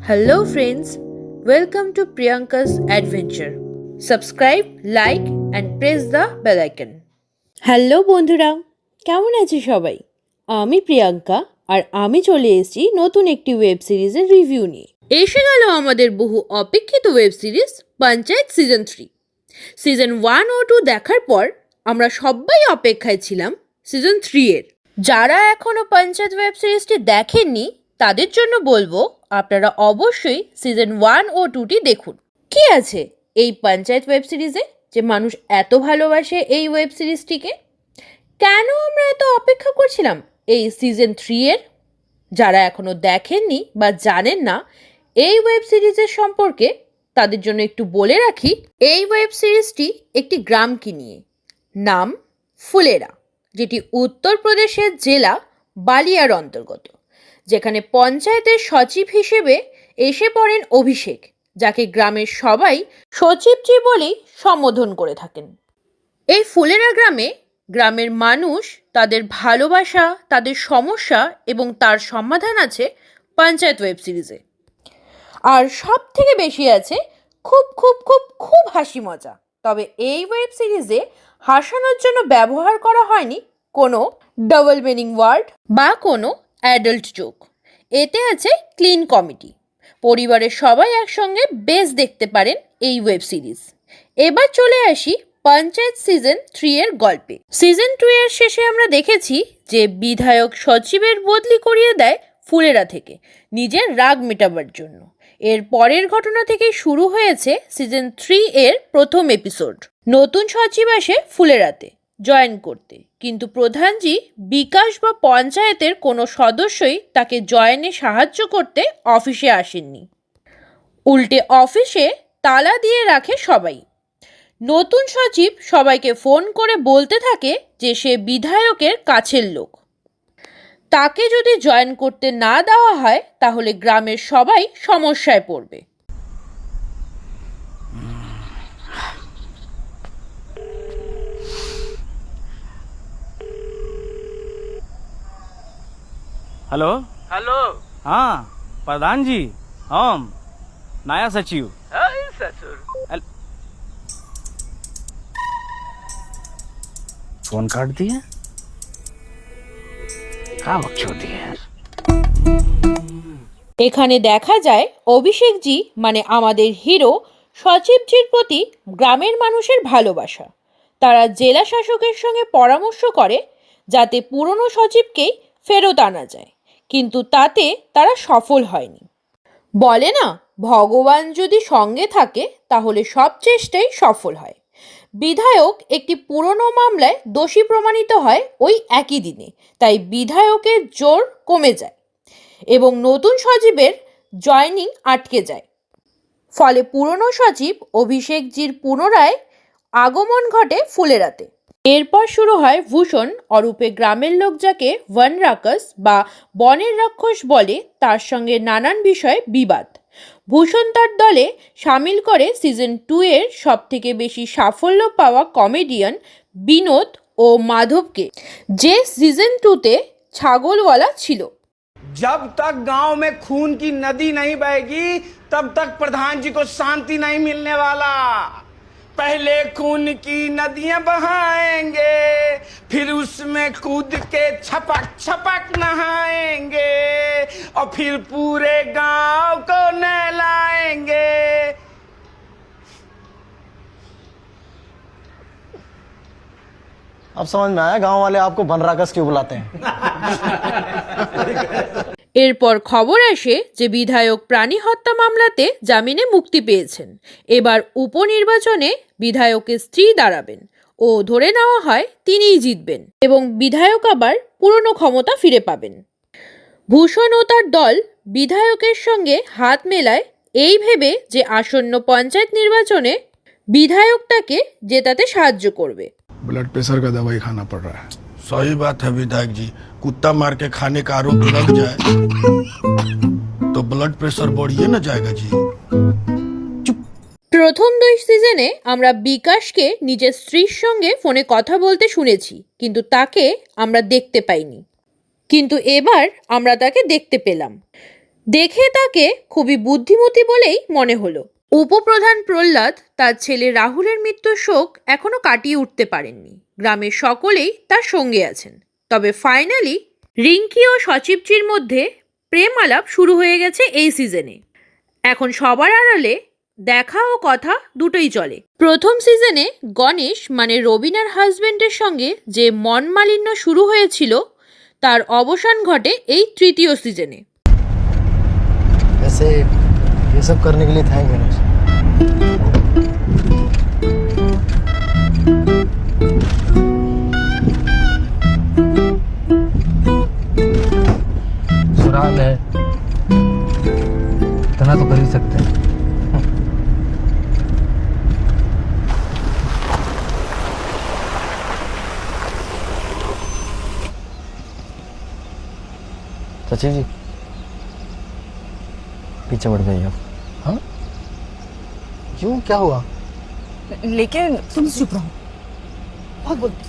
Hello friends, welcome to Priyanka's Adventure. Subscribe, like and press the bell icon. Hello বন্ধুরা, কেমন আছে সবাই? আমি প্রিয়াঙ্কা আর আমি চলে এসেছি নতুন একটি ওয়েব সিরিজের রিভিউ নিয়ে। এসে গেল আমাদের বহু অপেক্ষিত web series Panchayat season 3। Season 1 ও 2 দেখার পর আমরা সবাই অপেক্ষায় ছিলাম সিজন 3 এর। যারা এখনো পঞ্চায়েত ওয়েব সিরিজটি দেখেননি তাদের জন্য বলবো আপনারা অবশ্যই সিজন 1 ও 2টি দেখুন। কি আছে এই পঞ্চায়েত ওয়েব সিরিজে যে মানুষ এত ভালোবাসে এই ওয়েব সিরিজটিকে? কেন আমরা এত অপেক্ষা করছিলাম এই সিজন 3 এর? যারা এখনো দেখেননি বা জানেন না এই ওয়েব সিরিজের সম্পর্কে, তাদের জন্য একটু বলে রাখি। এই ওয়েব সিরিজটি একটি গ্রামকে নিয়ে, নাম ফুলেরা, যেটি উত্তরপ্রদেশের জেলা বালিয়ার অন্তর্গত, যেখানে পঞ্চায়েতের সচিব হিসেবে এসে পড়েন অভিষেক, যাকে গ্রামের সবাই সচিবজি বলেই সম্বোধন করে থাকেন। এই ফুলেরা গ্রামে গ্রামের মানুষ, তাদের ভালোবাসা, তাদের সমস্যা এবং তার সমাধান আছে পঞ্চায়েত ওয়েব সিরিজে। আর সব থেকে বেশি আছে খুব খুব খুব খুব হাসি মজা। তবে এই ওয়েব সিরিজে হাসানোর জন্য ব্যবহার করা হয়নি কোনো ডাবল মিনিং ওয়ার্ড বা কোনো অ্যাডাল্ট জোক। এতে আছে ক্লিন কমেডি। পরিবারের সবাই একসঙ্গে বেশ দেখতে পারেন এই ওয়েব সিরিজ। এবার চলে আসি পঞ্চায়েত সিজন 3 এর গল্পে। সিজন 2 এর শেষে আমরা দেখেছি যে বিধায়ক সচিবের বদলি করিয়ে দেয় ফুলেরা থেকে নিজের রাগ মেটাবার জন্য। এর পরের ঘটনা থেকে শুরু হয়েছে সিজন 3 এর প্রথম এপিসোড। নতুন সচিব আসে ফুলেরাতে জয়েন করতে, কিন্তু প্রধানজি বিকাশ বা পঞ্চায়েতের কোনো সদস্যই তাকে জয়েনে সাহায্য করতে অফিসে আসেননি। উল্টে অফিসে তালা দিয়ে রাখে সবাই। নতুন সচিব সবাইকে ফোন করে বলতে থাকে যে সে বিধায়কের কাছের লোক। তাকে যদি জয়েন করতে না দেওয়া হয় তাহলে গ্রামের সবাই সমস্যায় পড়বে। Hello hello. हाँ प्रधान जी, हम नया सचिव। हाय ससुर। फोन काट दिए, क्या बकचोदी है यार। এখানে দেখা যায় অভিষেকজি মানে আমাদের হিরো সচিবজির প্রতি গ্রামের মানুষের ভালোবাসা। তারা জেলা শাসকের সঙ্গে পরামর্শ করে যাতে পুরনো সচিবকেই ফেরত আনা যায়, কিন্তু তাতে তারা সফল হয়নি। বলে না, ভগবান যদি সঙ্গে থাকে তাহলে সব চেষ্টাই সফল হয়। বিধায়ক একটি পুরনো মামলায় দোষী প্রমাণিত হয় ওই একই দিনে, তাই বিধায়কের জোর কমে যায় এবং নতুন সচিবের জয়নিং আটকে যায়। ফলে পুরনো সচিব অভিষেকজির পুনরায় আগমন ঘটে ফুলেরাতে। এরপর শুরু হয় ভূষণ অরূপে গ্রামের লোক যাকে বন রাক্ষস বা বনের রাক্ষস বলে, তার সঙ্গে নানান বিষয়ে বিবাদ। ভূষণ তার দলে সামিল করে সিজন 2 এর সব থেকে বেশি সাফল্য পাওয়া কমেডিয়ান বিনোদ ও মাধবকে, যে সিজন 2তে ছাগলওয়ালা ছিল। जब तक गांव में खून की नदी नहीं बहेगी तब तक प्रधान जी को शांति नहीं मिलने वाला। पहले खून की नदियां बहाएंगे, फिर उसमें कूद के छपक छपक नहाएंगे और फिर पूरे गांव को नहलाएंगे। अब समझ में आया गांव वाले आपको बन राकस क्यों बुलाते हैं। এরপর খবর আসে যে বিধায়ক প্রাণী হত্যা মামলাতে জামিনে মুক্তি পেয়েছেন। এবার উপনির্বাচনে বিধায়কের স্ত্রী দাঁড়াবেন ও ধরে নেওয়া হয় তিনিই জিতবেন এবং বিধায়ক আবার পুরনো ক্ষমতা ফিরে পাবেন। ভূষণ ও তার দল বিধায়কের সঙ্গে হাত মেলায় এই ভেবে যে আসন্ন পঞ্চায়েত নির্বাচনে বিধায়ক তাকে জেতাতে সাহায্য করবে। ब्लड प्रेशर का दवाई खाना पड़ रहा है। सही बात है विधायक जी, कुत्ता मार के खाने का आरोप लग जाए तो ब्लड प्रेशर बढ़िए ना जाएगा जी। প্রথম 2 সিজনে আমরা বিকাশকে নিজের স্ত্রীর সঙ্গে ফোনে কথা বলতে শুনেছি, কিন্তু তাকে আমরা দেখতে পাইনি। কিন্তু এবার আমরা তাকে দেখতে পেলাম। দেখে তাকে খুবই বুদ্ধিমতী বলেই মনে হলো। উপপ্রধান প্রহ্লাদ তার ছেলে রাহুলের মৃত্যুর শোক এখনো কাটিয়ে উঠতে পারেননি। গ্রামের সকলেই তার সঙ্গে আছেন। তবে ফাইনালি রিঙ্কি ও সচিবজির মধ্যে প্রেম আলাপ শুরু হয়ে গেছে এই সিজনে। এখন সবার আড়ালে দেখা ও কথা দুটোই চলে। প্রথম সিজনে গণেশ মানে রবিনার হাজবেন্ডের সঙ্গে যে মনমালিন্য শুরু হয়েছিল তার অবসান ঘটে এই তৃতীয় সিজনে। वैसे ये सब करने के लिए थैंक गणेश। ससुराल है, इतना तो कर ही सकते हैं। सचिव जी पीछे बढ़ जाइए आप। हाँ क्यों, क्या हुआ? लेकिन तुम चुप रहो, बहुत बोलते।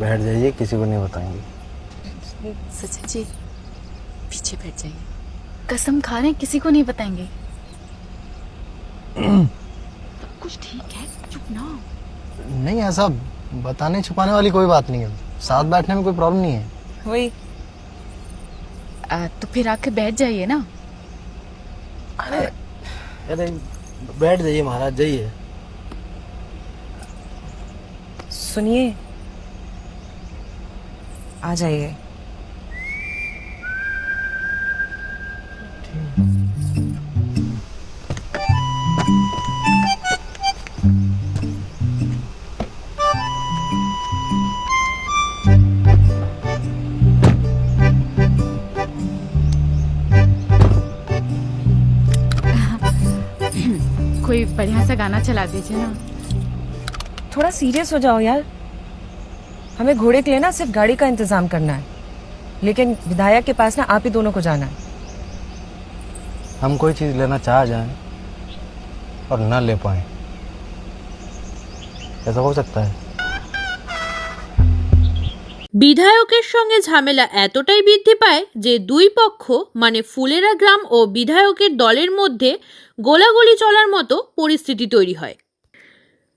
बैठ जाइए, किसी को नहीं बताएंगे। सचिन जी पीछे बैठ जाइए, कसम खा रहे हैं किसी को नहीं बताएंगे। सब कुछ ठीक है, चुप ना हो। नहीं, ऐसा बताने छुपाने वाली कोई बात नहीं है। साथ बैठने में कोई प्रॉब्लम नहीं है। वही तो फिर आके बैठ जाइए ना। अरे बैठ जाइए महाराज, जाइए। सुनिए, आ जाइए। कोई बढ़िया सा गाना चला दीजिए ना। थोड़ा सीरियस हो जाओ यार। हमें घोड़े के लिए ना सिर्फ गाड़ी का इंतजाम करना है, लेकिन विधायक के पास ना आप ही दोनों को जाना है। हम कोई चीज़ लेना चाह जाएं और न ले पाए, ऐसा हो सकता है? বিধায়কের সঙ্গে ঝামেলা এতটাই বৃদ্ধি পায় যে দুই পক্ষ মানে ফুলেরা গ্রাম ও বিধায়কের দলের মধ্যে গোলাগুলি চলার মতো পরিস্থিতি তৈরি হয়।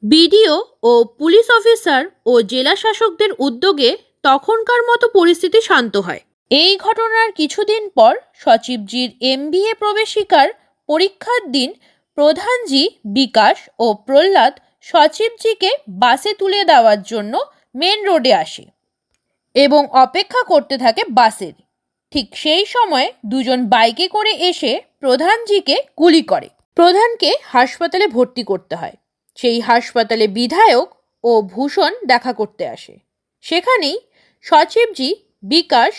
বিডিও ও পুলিশ অফিসার ও জেলা শাসকদের উদ্যোগে তখনকার মতো পরিস্থিতি শান্ত হয়। এই ঘটনার কিছুদিন পর সচিবজির MBA প্রবেশিকার পরীক্ষার দিন প্রধানজি বিকাশ ও প্রহ্লাদ সচিবজিকে বাসে তুলে দেওয়ার জন্য মেন রোডে আসে এবং অপেক্ষা করতে থাকে বাসের। ঠিক সেই সময় দুজন বাইকে করে এসে প্রধানজিকে গুলি করে। প্রধানকে হাসপাতালে ভর্তি করতে হয়। সেই হাসপাতালে বিধায়ক ও ভূষণ দেখা করতে আসে। সেখানেই সচিবজি বিকাশ,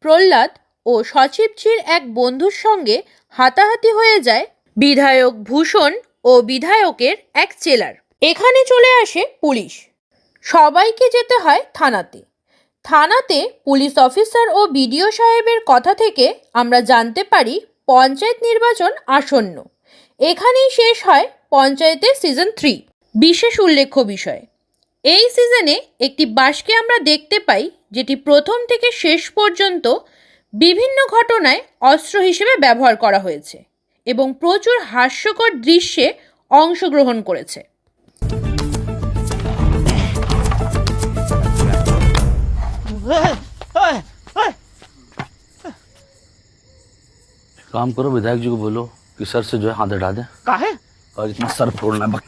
প্রহ্লাদ ও সচিবজির এক বন্ধুর সঙ্গে হাতাহাতি হয়ে যায় বিধায়ক ভূষণ ও বিধায়কের এক চেলার। এখানে চলে আসে পুলিশ। সবাইকে যেতে হয় থানাতে। থানাতে পুলিশ অফিসার ও বিডিও সাহেবের কথা থেকে আমরা জানতে পারি পঞ্চায়েত নির্বাচন আসন্ন। এখানেই শেষ হয় পঞ্চায়েতের সিজন 3। বিশেষ উল্লেখ্য বিষয়, এই সিজনে একটি বাসকে আমরা দেখতে পাই যেটি প্রথম থেকে শেষ পর্যন্ত বিভিন্ন ঘটনায় অস্ত্র হিসেবে ব্যবহার করা হয়েছে এবং প্রচুর হাস্যকর দৃশ্যে অংশগ্রহণ করেছে। काम करो, विधायक जी को बोलो कि सर से जो है हाथ हटा दें। काहे? और इतना सर फोड़ना है।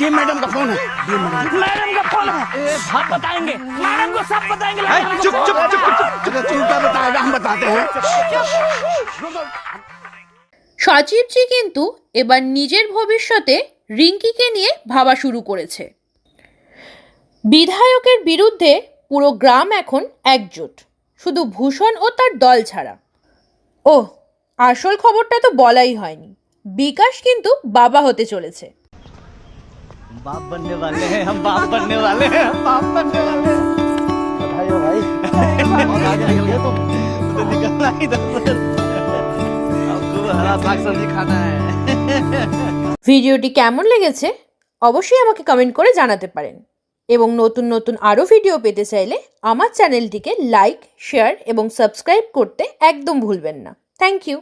ये मैडम का फोन है। ये मैडम का फोन है। हम बताएंगे, मैडम को सब बताएंगे। चुप चुप चुप चुप, तू क्या बताएगा, हम बताते हैं। সচিবজি কিন্তু এবার নিজের ভবিষ্যতে রিঙ্কিকে নিয়ে ভাবা শুরু করেছে। বিধায়কের বিরুদ্ধে পুরো গ্রাম এখন একজোট, শুধু ভূষণ ও তার দল ছাড়া। ওহ, আসল খবরটা তো বলাই হয়নি, বিকাশ কিন্তু বাবা হতে চলেছে। बाप बनने वाले हैं, हम बाप बनने वाले हैं, हम बाप बनने वाले हैं। बधाई हो भाई। बहुत आगे निकल गए तुम। तो निकलना ही था सर। हमको हरा साग सब्जी खाना है। ভিডিওটি কেমন লেগেছে অবশ্যই আমাকে কমেন্ট করে জানাতে পারেন এবং নতুন নতুন আরও ভিডিও পেতে চাইলে আমার চ্যানেলটিকে লাইক শেয়ার এবং সাবস্ক্রাইব করতে একদম ভুলবেন না থ্যাংক ইউ